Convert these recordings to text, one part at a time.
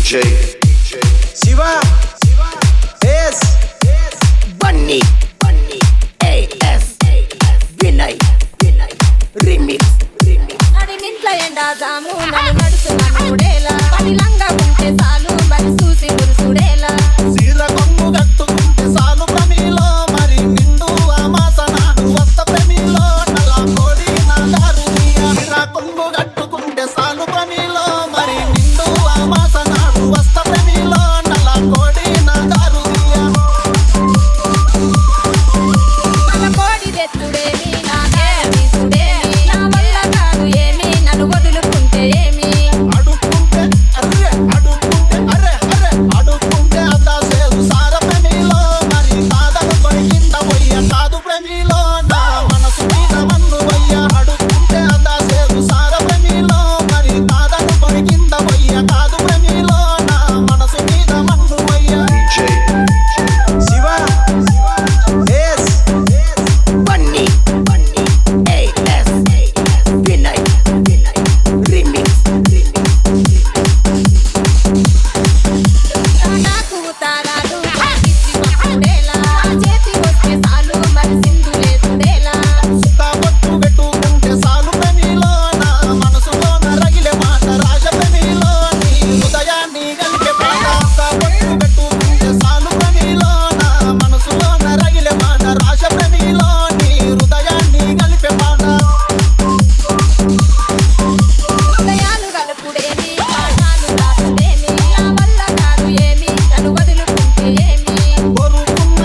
DJ Shiva S Bunny AS Vinay Remix నడిమింట్ల ఎండా జాము నన్ను నడుచున్న మూడేలా పని లంగా ఉంటే చాలు మరి చూసి మురుసుడేలా సీర కొంగు కట్టుకుంటే సాలు ప్రమిలో మరి నిండు అమాస నాడు వస్త ప్రమిలో నల్ల కోడి నా దారు సీర కొంగు కట్టుకుంటే సాలు ప్రమిలో మరి నిండు అమాస నాడు వస్త ప్రమిలో నల్ల కోడి నా దారు మన కోడి తెచ్చుడేమి నా దేవి సుడేమి నా వల్ల కాదు ఏమి నన్ను వదులుకుంటే ఏమి అడుక్కుంటే అడుక్కుంటే అద్దా సేదు సార ప్రమిలో మరి కాదను కొడికింద పోయ్య కాదు ప్రమిలో నా మనసు మీద మన్ను పోయ్య అడుక్కుంటే అద్దా సేదు సార ప్రమిలో మరి కాదను కొడికింద పోయ్య కాదు ప్రమిలో నా మనసు మీద మన్ను పోయ్య DJ Shiva S Bunny AS Vinay Remix నాకు తారాలు ఇచ్చి పప్పుడేలా చేతి వస్తే చాలు మరి సింధులే సుడేలా సుతాబొట్టు పెట్టుకుంటే సాలు ప్రమిలో నా మనసులో రగిలే మాట రాజ ప్రమిలో నీ హృదయాన్ని కలిపే పాట సుతాబొట్టు పెట్టుకుంటే సాలు ప్రమిలో నా మనసులో రగిలే మాట రాజ ప్రమిలో నీ హృదయాన్ని కలిపే పాట హృదయాలు కలుపుడేమి పాఠాలు రాసుడేమి నా వల్ల కాదు ఏమి నన్ను వదులుకుంటే ఏమి కొరుకున్న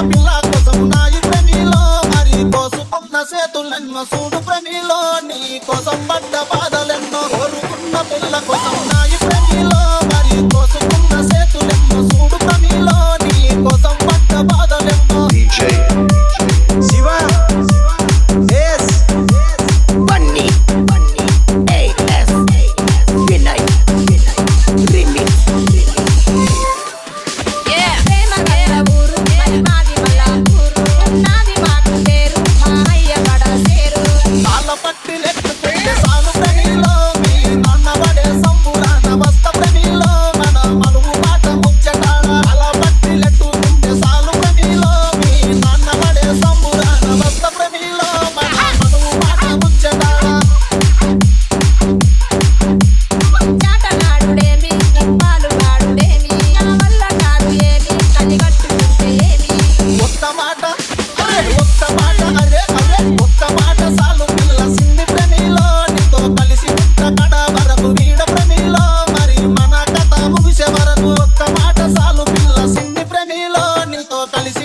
పిల్ల కోసం నా ఈ ప్రమిలో మరి కోసుకున్న చేతులెన్నో చూడు ప్రమిలో నీ కోసం పడ్డ బాధలెన్నో కోరుకున్న పిల్ల కోసం నా ఈ ప్రమిలో మరి కోసుకున్న చేతులెన్నో చూడు ప్రమిలో నీ కోసం పడ్డ బాధలెన్నో DJ Shiva S Bunny AS Vinay Remix ప్రేమ గల్ల ఊరు మరి మాది మల్లాపూరు నాది మాకు పేరు మా అయ్య పడ సేరు కాళ్ళ పట్టి లెట్టుకుంటే సాలు ప్రమిలో మీ నాన్న పడే సంబురాన వస్త ప్రమిలో మన మనువు మాట ముచ్చటాడ అలా పట్టి లెట్టుకుంటే సాలు ప్రమిలో మీ నాన్న పడే సంబురాన వస్త ప్రమిలో మన మనువు మాట ముచ్చటాడ చాటనాడుడేమి నిప్పాలు వాడుడేమి నా వల్ల కాదు ఏమి కలి కట్టుకుంటే ఏమి ఒక్క మాట సాలు పిల్ల సింది ప్రమిలో నీతో కలిసి పుట్ట కడ వరకు వీడ ప్రమిలో మరి మన కథ ముగిసే వరకు ఒక్క మాట సాలు పిల్ల సింది ప్రమిలో నీతో కలిసి